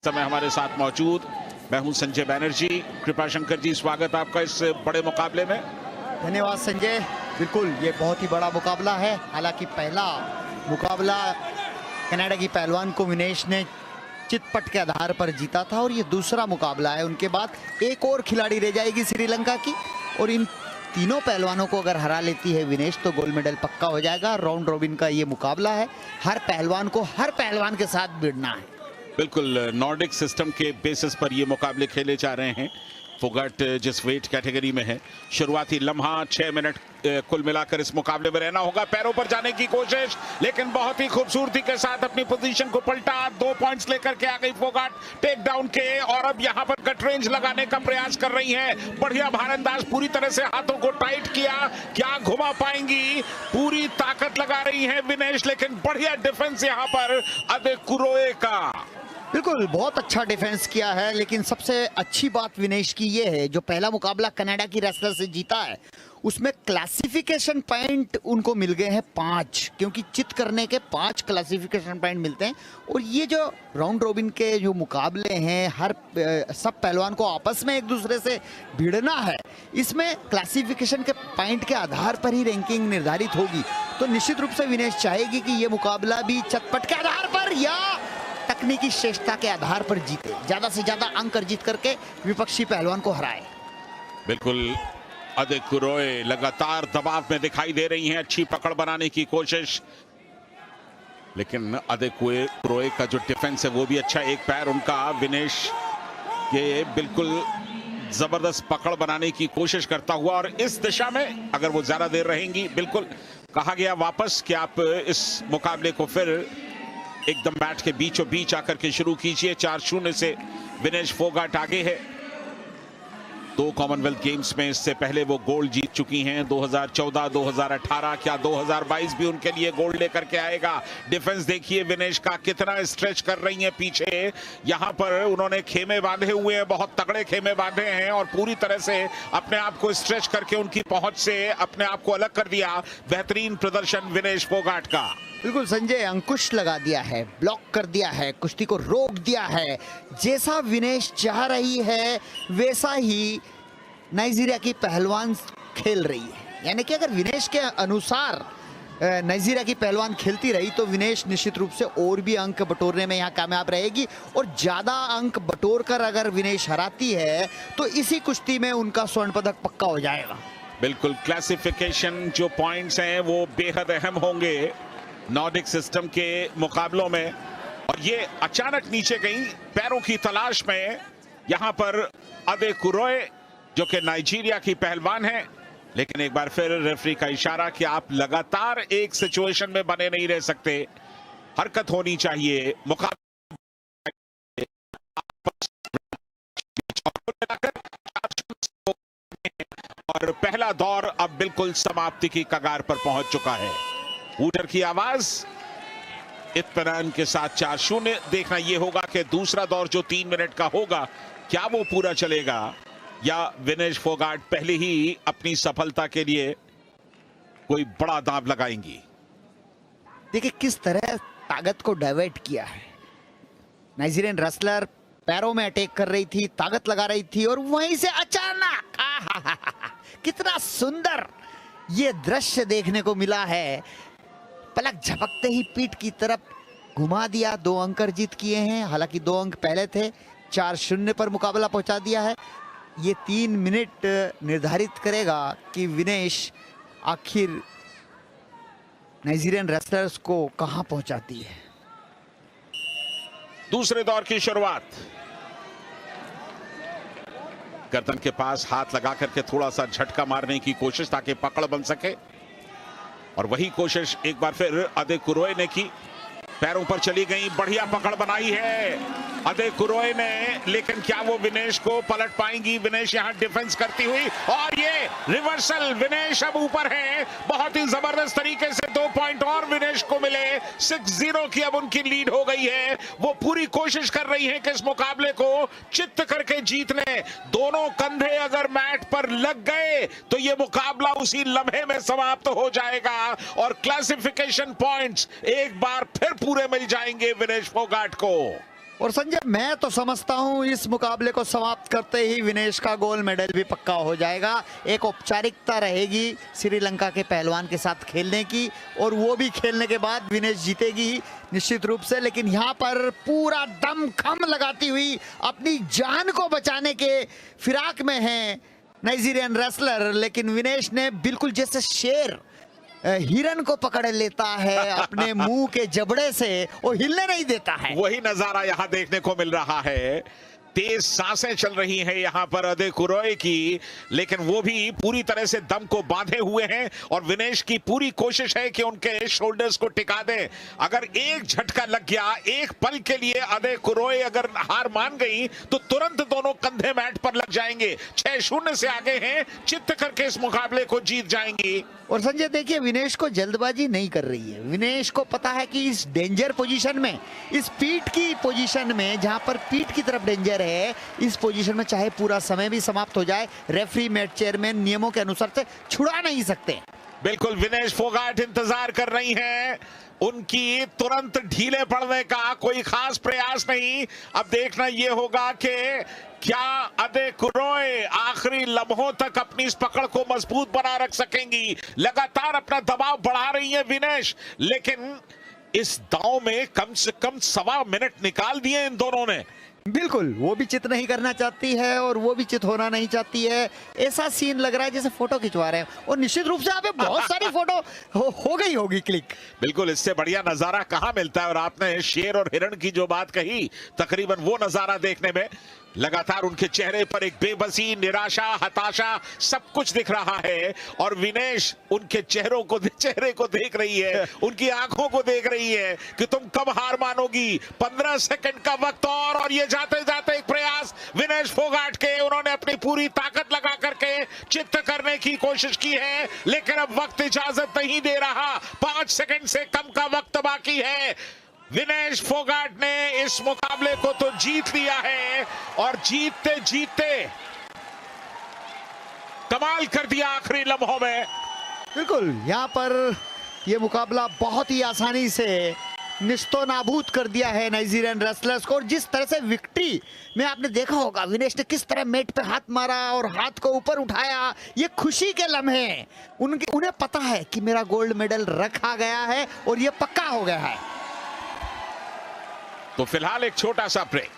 समय हमारे साथ मौजूद मैं हूं संजय बैनर्जी। कृपा शंकर जी, स्वागत आपका इस बड़े मुकाबले में। धन्यवाद संजय। बिल्कुल ये बहुत ही बड़ा मुकाबला है। हालांकि पहला मुकाबला कनाडा की पहलवान को विनेश ने चितपट के आधार पर जीता था और ये दूसरा मुकाबला है। उनके बाद एक और खिलाड़ी रह जाएगी श्रीलंका की और इन तीनों पहलवानों को अगर हरा लेती है विनेश तो गोल्ड मेडल पक्का हो जाएगा। राउंड रॉबिन का ये मुकाबला है। हर पहलवान को हर पहलवान के साथ भिड़ना है। बिल्कुल नॉर्डिक सिस्टम के बेसिस पर ये मुकाबले खेले जा रहे हैं। फोगाट जिस वेट कैटेगरी में है, शुरुआती लम्हा 6 मिनट कुल मिलाकर इस मुकाबले में रहना होगा। पैरों पर जाने की कोशिश, लेकिन बहुत ही खूबसूरती के साथ अपनी पोजीशन को पलटा। 2 पॉइंट्स लेकर के आ गई फोगाट टेक डाउन के, और अब यहां पर कट रेंज लगाने का प्रयास कर रही हैं। बढ़िया भारंदाज, पूरी तरह से हाथों को टाइट किया। क्या घुमा पाएंगी? पूरी ताकत लगा रही है विनेश, लेकिन बढ़िया डिफेंस यहां पर अदेकुरोए का। बिल्कुल बहुत अच्छा डिफेंस किया है। लेकिन सबसे अच्छी बात विनेश की ये है, जो पहला मुकाबला कनाडा की रेसलर से जीता है उसमें क्लासिफिकेशन पॉइंट उनको मिल गए हैं 5, क्योंकि चित करने के 5 क्लासिफिकेशन पॉइंट मिलते हैं। और ये जो राउंड रॉबिन के जो मुकाबले हैं, सब पहलवान को आपस में एक दूसरे से भिड़ना है। इसमें क्लासिफिकेशन के पॉइंट के आधार पर ही रैंकिंग निर्धारित होगी। तो निश्चित रूप से विनेश चाहेगी कि ये मुकाबला भी चटपट के आधार पर या तकनीकी श्रेष्ठता के आधार पर जीते, ज्यादा से ज्यादा अंक अर्जित करके विपक्षी पहलवान को हराए। बिल्कुल अदेकुरोए लगातार दबाव में दिखाई दे रही हैं। अच्छी पकड़ बनाने की कोशिश, लेकिन अदेकुरोए का जो डिफेंस है वो भी अच्छा। एक पैर उनका विनेश ये बिल्कुल जबरदस्त पकड़ बनाने की कोशिश करता हुआ, और इस दिशा में अगर वो ज्यादा देर रहेंगी, बिल्कुल कहा गया वापस कि आप इस मुकाबले को फिर एकदम बैट के बीचों बीच आकर के शुरू कीजिए। 4-0 से विनेश फोगाट आगे है। 2 कॉमनवेल्थ गेम्स में इससे पहले वो गोल्ड जीत चुकी हैं, 2014, 2018। क्या 2022 भी उनके लिए गोल्ड लेकर के आएगा? डिफेंस देखिए विनेश का, कितना स्ट्रेच कर रही हैं पीछे। यहां पर उन्होंने खेमे बांधे हुए हैं, बहुत तगड़े खेमे बांधे हैं, और पूरी तरह से अपने आप को स्ट्रेच करके उनकी पहुंच से अपने आप को अलग कर दिया। बेहतरीन प्रदर्शन विनेश फोगाट का। बिल्कुल संजय, अंकुश लगा दिया है, ब्लॉक कर दिया है, कुश्ती को रोक दिया है। जैसा विनेश चाह रही है वैसा ही नाइजीरिया की पहलवान खेल रही है। यानी कि अगर विनेश के अनुसार नाइजीरिया की पहलवान खेलती रही तो विनेश निश्चित रूप से और भी अंक बटोरने में यहाँ कामयाब रहेगी। और ज्यादा अंक बटोर कर अगर विनेश हराती है तो इसी कुश्ती में उनका स्वर्ण पदक पक्का हो जाएगा। बिल्कुल क्लासिफिकेशन जो पॉइंट्स हैं वो बेहद अहम होंगे नॉर्डिक सिस्टम के मुकाबलों में। और ये अचानक नीचे गई पैरों की तलाश में। यहां पर अदेकुरोए जो कि नाइजीरिया की पहलवान है, लेकिन एक बार फिर रेफरी का इशारा कि आप लगातार एक सिचुएशन में बने नहीं रह सकते, हरकत होनी चाहिए। और पहला दौर अब बिल्कुल समाप्ति की कगार पर पहुंच चुका है। वूटर की आवाज, इत्मीनान के साथ 4-0। देखना यह होगा कि दूसरा दौर जो 3 मिनट का होगा, क्या वो पूरा चलेगा या विनेश फोगाट पहले ही अपनी सफलता के लिए कोई बड़ा दांव लगाएंगी। देखिए किस तरह ताकत को डाइवर्ट किया है। नाइजीरियन रेसलर पैरों में अटैक कर रही थी, ताकत लगा रही थी, और वहीं से अचानक कितना सुंदर ये दृश्य देखने को मिला है। पलक झपकते ही पीठ की तरफ घुमा दिया। 2 अंक अर्जित किए हैं। हालांकि 2 अंक पहले थे। 4-0 पर मुकाबला पहुंचा दिया है। ये 3 मिनट निर्धारित करेगा कि विनेश आखिर नाइजीरियन रेसलर्स को कहां पहुंचाती है। दूसरे दौर की शुरुआत। गर्दन के पास हाथ लगा करके थोड़ा सा झटका मारने की कोशिश ताकि पकड़ बन सके, और वही कोशिश एक बार फिर अदेकुरोए ने की। पैरों पर चली गई, बढ़िया पकड़ बनाई है अदेकुरोए ने, लेकिन क्या वो विनेश को पलट पाएंगी? विनेश यहां डिफेंस करती हुई, और ये रिवर्सल। विनेश अब ऊपर है बहुत ही जबरदस्त तरीके से। 2 पॉइंट और विनेश को मिले। 6-0 की अब उनकी लीड हो गई है। वो पूरी कोशिश कर रही है कि इस मुकाबले को चित्त करके जीत ले। दोनों कंधे अगर मैट पर लग गए तो ये मुकाबला उसी लम्हे में समाप्त हो जाएगा, और क्लासिफिकेशन पॉइंट्स एक बार फिर पूरे मिल जाएंगे विनेश फोगाट को। और संजय, मैं तो समझता हूं इस मुकाबले को समाप्त करते ही विनेश का गोल्ड मेडल भी पक्का हो जाएगा। एक औपचारिकता रहेगी श्रीलंका के पहलवान के साथ खेलने की, और वो भी खेलने के बाद विनेश जीतेगी निश्चित रूप से। लेकिन यहाँ पर पूरा दम खम लगाती हुई अपनी जान को बचाने के फिराक में है नाइजीरियन रेसलर, लेकिन विनेश ने बिल्कुल जैसे शेर हिरन को पकड़ लेता है अपने मुंह के जबड़े से, और हिलने नहीं देता है। वही नजारा यहां देखने को मिल रहा है। तेज सांसें चल रही हैं यहां पर अदेकुरोए की, लेकिन वो भी पूरी तरह से दम को बांधे हुए हैं, और विनेश की पूरी कोशिश है कि उनके शोल्डर्स को टिका दें। अगर एक झटका लग गया, एक पल के लिए अदेकुरोए अगर हार मान गई, तो तुरंत दोनों कंधे मैट पर लग जाएंगे। 6-0 से आगे हैं, चित्त करके इस मुकाबले को जीत जाएंगी। और संजय देखिए, विनेश को जल्दबाजी नहीं कर रही है। विनेश को पता है कि इस डेंजर पोजीशन में, इस पीठ की पोजीशन में, जहां पर पीठ की तरफ डेंजर है, इस पोजीशन में चाहे पूरा समय भी समाप्त हो जाए, रेफरी मैच चेयरमैन नियमों के अनुसार से छुड़ा नहीं सकते। बिल्कुल, विनेश फोगाट इंतजार कर रही हैं, उनकी तुरंत ढीले पड़ने का कोई खास प्रयास नहीं। अब देखना यह होगा कि क्या अदेकुरोए आखिरी लम्हों तक अपनी इस पकड़ को मजबूत बना रख सकेंगी। लगातार अपना दबाव बढ़ा रही है विनेश, लेकिन इस दांव में कम से कम 1.25 मिनट निकाल दिए इन दोनों ने। बिल्कुल, वो भी चित नहीं करना चाहती है और वो भी चित होना नहीं चाहती है। ऐसा सीन लग रहा है जैसे फोटो खिंचवा रहे हैं, और निश्चित रूप से यहाँ पे बहुत सारी फोटो हो गई होगी क्लिक। बिल्कुल, इससे बढ़िया नजारा कहां मिलता है। और आपने शेर और हिरण की जो बात कही, तकरीबन वो नजारा देखने में लगातार उनके चेहरे पर एक बेबसी, निराशा, हताशा सब कुछ दिख रहा है। और विनेश उनके चेहरे को देख रही है, उनकी आंखों को देख रही है कि तुम कब हार मानोगी। 15 सेकंड का वक्त और ये जाते जाते एक प्रयास विनेश फोगाट के, उन्होंने अपनी पूरी ताकत लगा करके चित्त करने की कोशिश की है, लेकिन अब वक्त इजाजत नहीं दे रहा। 5 सेकंड से कम का वक्त बाकी है। विनेश फोगाट ने इस मुकाबले को तो जीत लिया है, और जीतते जीतते कमाल कर दिया आखिरी लम्हों में। बिल्कुल, यहाँ पर यह मुकाबला बहुत ही आसानी से निस्तो नाबूद कर दिया है नाइजीरियन रेसलर्स को। और जिस तरह से विक्ट्री में आपने देखा होगा, विनेश ने किस तरह मेट पे हाथ मारा और हाथ को ऊपर उठाया, ये खुशी के लम्हे उन्हें पता है कि मेरा गोल्ड मेडल रखा गया है और ये पक्का हो गया है। तो फिलहाल एक छोटा सा ब्रेक।